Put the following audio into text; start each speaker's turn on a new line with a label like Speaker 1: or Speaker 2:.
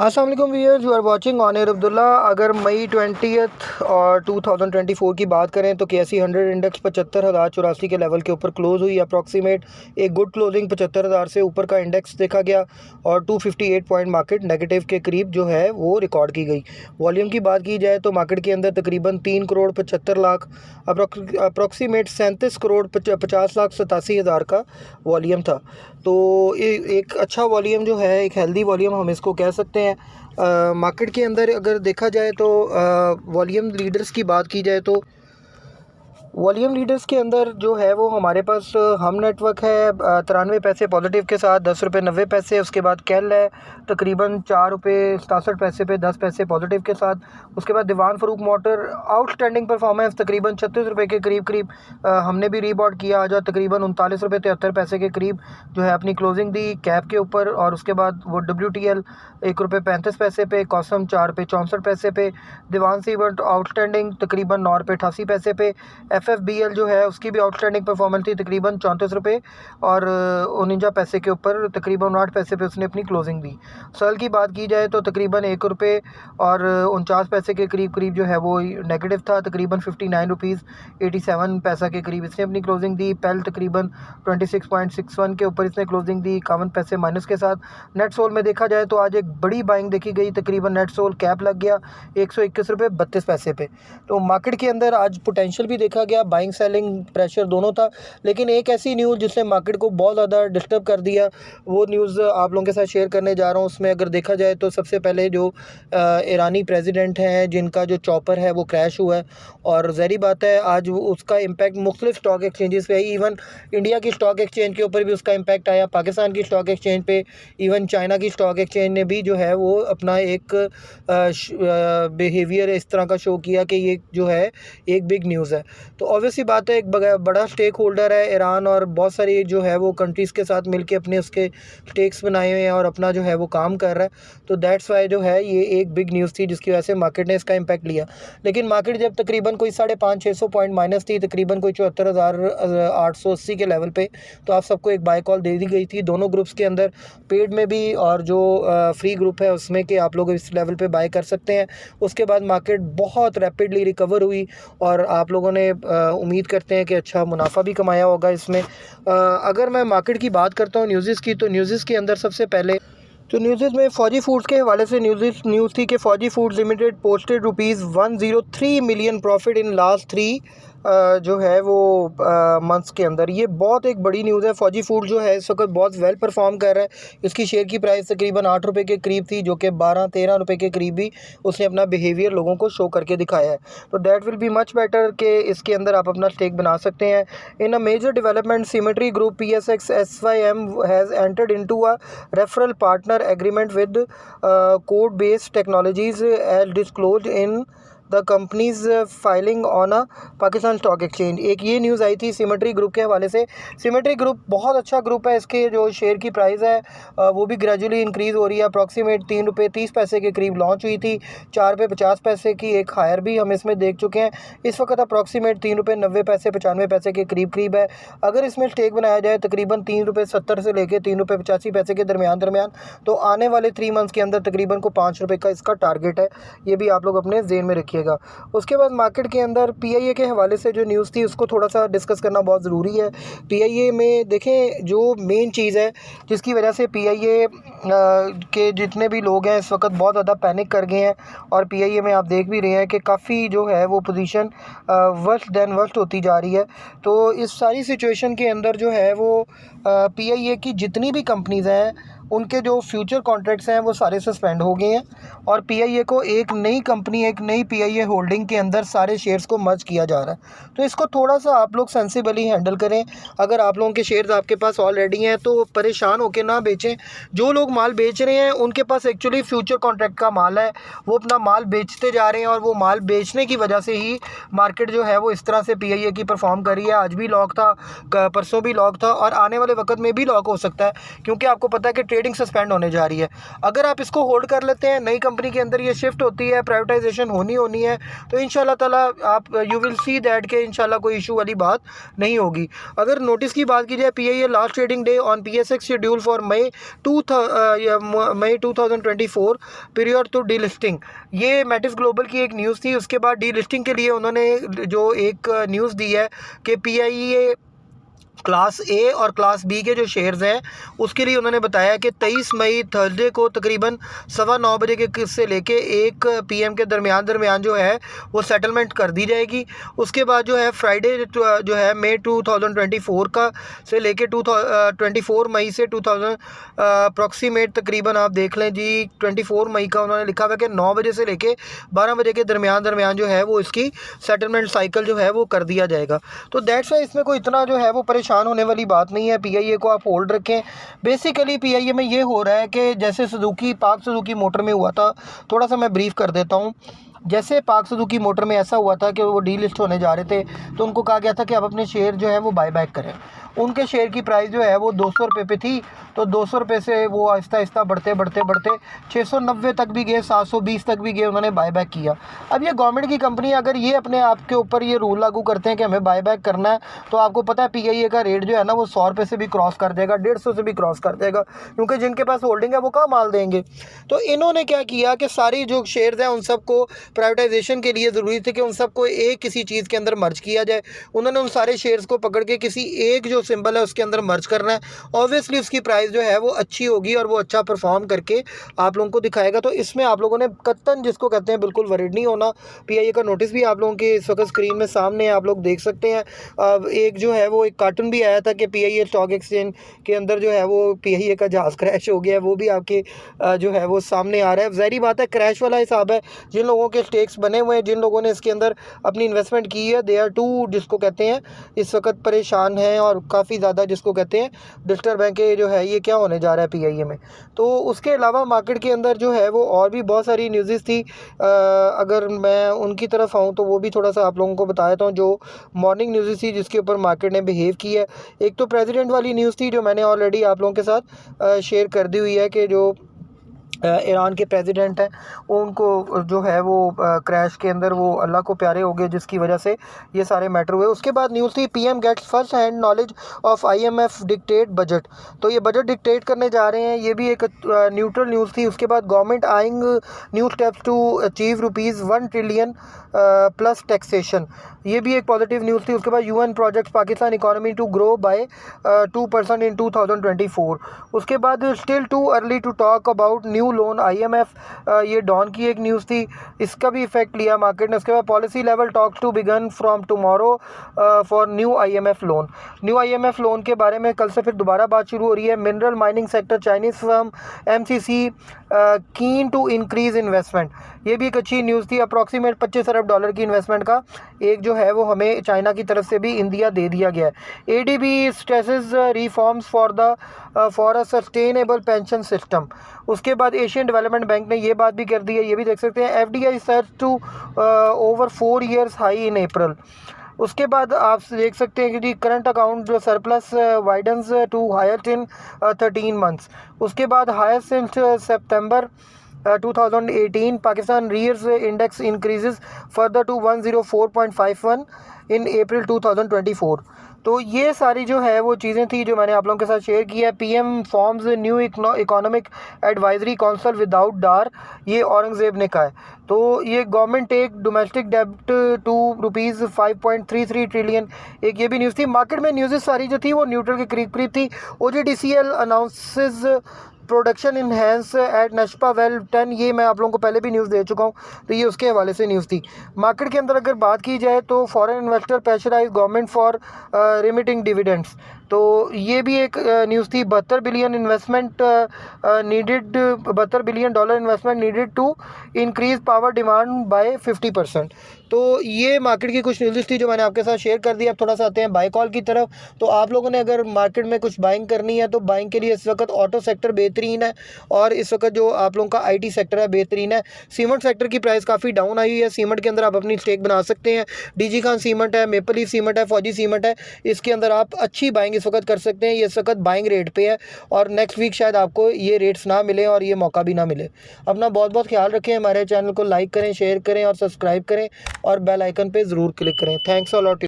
Speaker 1: अस्सलाम वालेकुम viewers, you are watching on air Abdullah. अगर मई 20 और 2024 की बात करें तो KSE 100 इंडेक्स 75,084 के लेवल के ऊपर क्लोज़ हुई। अप्रॉक्सीमेट एक गुड क्लोजिंग 75,000 से ऊपर का इंडेक्स देखा गया और 258 पॉइंट मार्केट नेगेटिव के करीब जो है वो रिकॉर्ड की गई। वॉल्यूम की बात की जाए तो मार्केट के अंदर तकरीबन 3 करोड़ 75 लाख अप्रॉक्सीमेट 37 करोड़ 50 लाख 87 हज़ार का वॉल्यूम था। तो एक अच्छा वॉल्यूम जो है, एक हेल्दी वॉल्यूम हम इसको कह सकते हैं। मार्केट के अंदर अगर देखा जाए तो वॉल्यूम लीडर्स की बात की जाए तो वॉल्यूम लीडर्स के अंदर जो है वो हमारे पास हम नेटवर्क है 93 पैसे पॉजिटिव के साथ 10 रुपये 90 पैसे। उसके बाद कैल है तकरीबन 4 रुपये 67 पैसे पे 10 पैसे पॉजिटिव के साथ। उसके बाद दीवान फ़रूख मोटर आउटस्टैंडिंग परफॉर्मेंस तकरीबन 36 रुपये के करीब हमने भी रीबॉट किया आज तकरीबन 39 रुपये 73 पैसे के करीब जो है अपनी क्लोजिंग दी कैप के ऊपर। और उसके बाद वो WTL 1 रुपये 35 पैसे पे, कॉसम 4 रुपये 64 पैसे पे, दीवान सीवर्ट आउटस्टैंडिंग तकरीबन 9 रुपये 88 पैसे पे। FFBL जो है उसकी भी आउटस्टैंडिंग परफॉर्मेंस थी तकरीबन 34 रुपये और 49 पैसे के ऊपर, तकरीबन 8 पैसे पे उसने अपनी क्लोजिंग दी। सल की बात की जाए तो तकरीबन 1 रुपये और 49 पैसे के करीब जो है वो नेगेटिव था, तकरीबन 59 रुपीज़ 87 पैसा के करीब इसने अपनी क्लोजिंग दी। पेल तकरीबन 26.61 के ऊपर इसने क्लोजिंग दी 51 पैसे माइनस के साथ। नेट सोल में देखा जाए तो आज एक बड़ी बाइंग देखी गई, तकरीबन नेट सोल कैप लग गया 121 रुपये 32 पैसे पे। तो मार्केट के अंदर आज पोटेंशियल भी देखा गया, बाइंग सेलिंग प्रेशर दोनों था। लेकिन एक ऐसी न्यूज़ जिसने मार्केट को बहुत ज़्यादा डिस्टर्ब कर दिया, वो न्यूज़ आप लोगों के साथ शेयर करने जा रहा हूँ। उसमें अगर देखा जाए तो सबसे पहले जो ईरानी प्रेसिडेंट हैं जिनका जो चॉपर है वो क्रैश हुआ है और ज़ाहिर बात है आज उसका इम्पैक्ट मुख्तलिफ स्टॉक एक्सचेंजेस पे है। इवन इंडिया की स्टॉक एक्सचेंज के ऊपर भी उसका इम्पैक्ट आया, पाकिस्तान की स्टॉक एक्सचेंज पे, इवन चाइना की स्टॉक एक्सचेंज ने भी जो है वो अपना एक बिहेवियर इस तरह का शो किया कि ये जो है एक बिग न्यूज़ है। तो ऑब्वियसली बात है, एक बड़ा स्टेक होल्डर है ईरान और बहुत सारी जो है वो कंट्रीज़ के साथ मिलके अपने उसके स्टेक्स बनाए हुए हैं और अपना जो है वो काम कर रहा है। तो दैट्स वाई जो है ये एक बिग न्यूज़ थी जिसकी वजह से मार्केट ने इसका इम्पैक्ट लिया। लेकिन मार्केट जब तकरीबन कोई 550-600 पॉइंट माइनस थी, तकरीबन कोई 74,880 के लेवल पे, तो आप सबको एक बाय कॉल दे दी गई थी दोनों ग्रुप्स के अंदर, पेड में भी और जो फ्री ग्रुप है उसमें, कि आप लोग इस लेवल पे बाय कर सकते हैं। उसके बाद मार्केट बहुत रैपिडली रिकवर हुई और आप लोगों ने उम्मीद करते हैं कि अच्छा मुनाफा भी कमाया होगा इसमें। अगर मैं मार्केट की बात करता हूँ न्यूज़ की, तो न्यूज़ के अंदर सबसे पहले तो न्यूज़ में फौजी फूड्स के हवाले से न्यूज़ थी कि फौजी foods limited posted ₹103 million profit in last 3 जो है वो मंथ्स के अंदर। ये बहुत एक बड़ी न्यूज़ है। फौजी फूड जो है इस वक्त बहुत वेल परफॉर्म कर रहा है। इसकी शेयर की प्राइस तकरीबन 8 रुपये के करीब थी, जो कि 12-13 रुपये के करीब भी उसने अपना बिहेवियर लोगों को शो करके दिखाया है। तो that will be much better कि इसके अंदर आप अपना स्टेक बना सकते हैं। In a major development, symmetry group PSX SYM has entered into a referral partner agreement with code based technologies as disclosed in the company's filing on a Pakistan stock exchange. एक ये न्यूज़ आई थी symmetry group के हवाले से। Symmetry group बहुत अच्छा group है, इसके जो शेयर की प्राइस है वो भी ग्रेजुअली इंक्रीज़ हो रही है। अप्रॉक्सीमेट 3 रुपये 30 पैसे के करीब लॉन्च हुई थी, 4 रुपये 50 पैसे की एक हायर भी हम इसमें देख चुके हैं। इस वक्त अप्रॉक्सीमेट 3 रुपये 90 पैसे 95 पैसे के करीब है। अगर इसमें स्टेक बनाया जाए तकरीबन 3 रुपये 70 से लेकर 3 रुपये 85 पैसे के दरमियान, तो आने वाले 3 मंथ्स के अंदर तकरीबन को 5 रुपये का इसका टारगेट है। ये भी आप लोग अपने जेहन में रखिएगा। उसके बाद मार्केट के अंदर PIA के हवाले से जो न्यूज़ थी उसको थोड़ा सा डिस्कस करना बहुत ज़रूरी है। PIA में देखें, जो मेन चीज़ है जिसकी वजह से PIA के जितने भी लोग हैं इस वक्त बहुत ज़्यादा पैनिक कर गए हैं और PIA में आप देख भी रहे हैं कि काफ़ी जो है वो पोजीशन वर्स्ट दैन वर्स्ट होती जा रही है। तो इस सारी सिचुएशन के अंदर जो है वो PIA की जितनी भी कंपनीज़ हैं उनके जो फ्यूचर कॉन्ट्रैक्ट्स हैं वो सारे सस्पेंड हो गए हैं और PIA को एक नई कंपनी, एक नई PIA होल्डिंग के अंदर सारे शेयर्स को मर्ज किया जा रहा है। तो इसको थोड़ा सा आप लोग सेंसिबली हैंडल करें। अगर आप लोगों के शेयर्स आपके पास ऑलरेडी हैं तो परेशान होकर ना बेचें। जो लोग माल बेच रहे हैं उनके पास एक्चुअली फ्यूचर कॉन्ट्रैक्ट का माल है, वो अपना माल बेचते जा रहे हैं और वो माल बेचने की वजह से ही मार्केट जो है वो इस तरह से PIA की परफॉर्म कर रही है। आज भी लॉक था, परसों भी लॉक था और आने वाले वक्त में भी लॉक हो सकता है, क्योंकि आपको पता है कि ट्रेडिंग सस्पेंड होने जा रही है। अगर आप इसको होल्ड कर लेते हैं, नई कंपनी के अंदर ये शिफ्ट होती है, प्राइवेटाइजेशन होनी है, तो इंशाल्लाह ताला आप यू विल सी दैट के इंशाल्लाह कोई इशू वाली बात नहीं होगी। अगर नोटिस की बात की जाए, PIA last trading day on PSX schedule for May 2024 period to delisting. ये मैटिस ग्लोबल की एक न्यूज़ थी। उसके बाद डी लिस्टिंग के लिए उन्होंने जो एक न्यूज़ दी है कि PIA क्लास ए और क्लास बी के जो शेयर्स हैं उसके लिए उन्होंने बताया कि 23 मई थर्सडे को तकरीबन 9:15 बजे के से लेके 1 PM के दरमियान जो है वो सेटलमेंट कर दी जाएगी। उसके बाद जो है फ्राइडे जो है मई 2024 का से लेके 24 मई से 2000 अप्रॉक्सीमेट तकरीबन आप देख लें जी 24 मई का उन्होंने लिखा हुआ है कि 9 बजे से लेके 12 बजे के दरमियान जो है वो इसकी सेटलमेंट साइकिल जो है वो कर दिया जाएगा। तो दैट्स वाई इसमें कोई इतना जो है वो परेशान होने वाली बात नहीं है। PIA को आप होल्ड रखें। बेसिकली PIA में ये हो रहा है कि जैसे पाक सुजुकी मोटर में हुआ था, थोड़ा सा मैं ब्रीफ कर देता हूँ। जैसे पाक सुजुकी मोटर में ऐसा हुआ था कि वो डीलिस्ट होने जा रहे थे, तो उनको कहा गया था कि आप अपने शेयर जो है वो बाय बैक करें। उनके शेयर की प्राइस जो है वो 200 रुपये पे थी, तो 200 रुपये से वो आहिस्ता बढ़ते 690 तक भी गए, 720 तक भी गए, उन्होंने बाय बैक किया। अब ये गवर्नमेंट की कंपनी अगर ये अपने आप के ऊपर ये रूल लागू करते हैं कि हमें बाय बैक करना है, तो आपको पता है PIA का रेट जो है ना वो 100 रुपये से भी क्रॉस कर देगा, 150 से भी क्रॉस कर देगा, क्योंकि जिनके पास होल्डिंग है वो कहाँ माल देंगे। तो इन्होंने क्या किया कि सारी जो शेयर्स हैं उन सबको प्राइवेटाइजेशन के लिए ज़रूरी थी कि उन सबको एक किसी चीज़ के अंदर मर्ज किया जाए। उन्होंने उन सारे शेयर्स को पकड़ के किसी एक जो सिंबल है उसके अंदर मर्ज करना है। ऑब्वियसली उसकी प्राइस जो है वो अच्छी होगी और वो अच्छा परफॉर्म करके आप लोगों को दिखाएगा। तो इसमें आप लोगों ने कत्तन जिसको कहते हैं बिल्कुल वरीड नहीं होना। PIA का नोटिस भी आप लोगों के इस वक्त स्क्रीन में सामने आप लोग देख सकते हैं। एक जो है वो एक कार्टून भी आया था कि PIA स्टॉक एक्सचेंज के अंदर जो है वो PIA का जहाज़ क्रैश हो गया है, वो भी आपके जो है वो सामने आ रहा है। ज़ाहिर बात है क्रैश वाला हिसाब है। जिन लोगों के स्टेक्स बने हुए हैं, जिन लोगों ने इसके अंदर अपनी इन्वेस्टमेंट की है, दे आर टू जिसको कहते हैं इस वक्त परेशान हैं और काफ़ी ज़्यादा जिसको कहते हैं डिस्टर्ब है कि जो है ये क्या होने जा रहा है PIA में। तो उसके अलावा मार्केट के अंदर जो है वो और भी बहुत सारी न्यूज़ थी। अगर मैं उनकी तरफ आऊँ तो वो भी थोड़ा सा आप लोगों को बता देता हूँ जो मॉर्निंग न्यूज़ थी जिसके ऊपर मार्केट ने बिहेव की है। एक तो प्रेसिडेंट वाली न्यूज़ थी जो मैंने ऑलरेडी आप लोगों के साथ शेयर कर दी हुई है कि जो ईरान के प्रेसिडेंट हैं उनको जो है वो क्रैश के अंदर वो अल्लाह को प्यारे हो गए, जिसकी वजह से ये सारे मैटर हुए। उसके बाद न्यूज़ थी PM gets first hand knowledge of IMF dictate budget. तो ये बजट डिक्टेट करने जा रहे हैं, ये भी एक न्यूट्रल न्यूज़ थी। उसके बाद government eyeing new steps to achieve ₹1 trillion plus taxation, ये भी एक पॉजिटिव न्यूज़ थी। उसके बाद UN project Pakistan economy to grow by 2% in 2024। उसके बाद still too early to talk about new loan IMF, ये डॉन की एक न्यूज़ थी, इसका भी इफेक्ट लिया मार्केट ने। उसके बाद policy level talks to begin from tomorrow for new IMF loan. New IMF loan के बारे में कल से फिर दोबारा बात शुरू हो रही है। Mineral mining sector Chinese firm MCC keen to increase investment, ये भी एक अच्छी न्यूज़ थी। अप्रॉक्सीमेट $25 अरब की इन्वेस्टमेंट का एक जो है वो हमें चाइना की तरफ से भी इंडिया दे दिया गया है। ADB stresses reforms for a sustainable pension system. उसके बाद एशियन डेवलपमेंट बैंक ने ये बात भी कर दी है, ये भी देख सकते हैं। FDI surges to over 4 years high in April. उसके बाद आप देख सकते हैं कि करंट अकाउंट जो surplus widens to higher in 13 months। उसके बाद higher since September 2018 Pakistan REER index increases further to 104.51 in April 2024। तो ये सारी जो है वो चीज़ें थी जो मैंने आप लोगों के साथ शेयर की है। PM forms new economic advisory council without Dar, ये औरंगज़ेब ने कहा है। तो ये गवर्नमेंट टेक डोमेस्टिक डेब्ट टू ₹5.33 ट्रिलियन, एक ये भी न्यूज़ थी। मार्केट में न्यूज़ सारी जो थी वो न्यूट्रल के करीब थी। OGDCL announces production enhance at Nashpa well 10, ये मैं आप लोगों को पहले भी न्यूज़ दे चुका हूँ, तो ये उसके हवाले से न्यूज़ थी। मार्केट के अंदर अगर बात की जाए तो foreign investor pressurise government for remitting dividends, तो ये भी एक न्यूज़ थी। $72 billion investment needed, $72 billion investment needed to increase power demand by 50%। तो ये मार्केट की कुछ न्यूज़ थी जो मैंने आपके साथ शेयर कर दी। अब थोड़ा सा आते हैं बाय कॉल की तरफ। तो आप लोगों ने अगर मार्केट में कुछ बाइंग करनी है तो बाइंग के लिए इस वक्त ऑटो सेक्टर बेहतरीन है और इस वक्त जो आप लोगों का IT सेक्टर है बेहतरीन है। सीमेंट सेक्टर की प्राइस काफ़ी डाउन आई हुई है, सीमेंट के अंदर आप अपनी स्टेक बना सकते हैं। DG खान सीमेंट है, मेपल लीफ सीमेंट है, फौजी सीमेंट है, इसके अंदर आप अच्छी बाइंग इस वक्त कर सकते हैं। ये इस वक्त बाइंग रेट पे है और नेक्स्ट वीक शायद आपको ये रेट्स ना मिले और ये मौका भी ना मिले। अपना बहुत बहुत ख्याल रखें। हमारे चैनल को लाइक करें, शेयर करें और सब्सक्राइब करें और बेल आइकन पे ज़रूर क्लिक करें। Thanks a lot.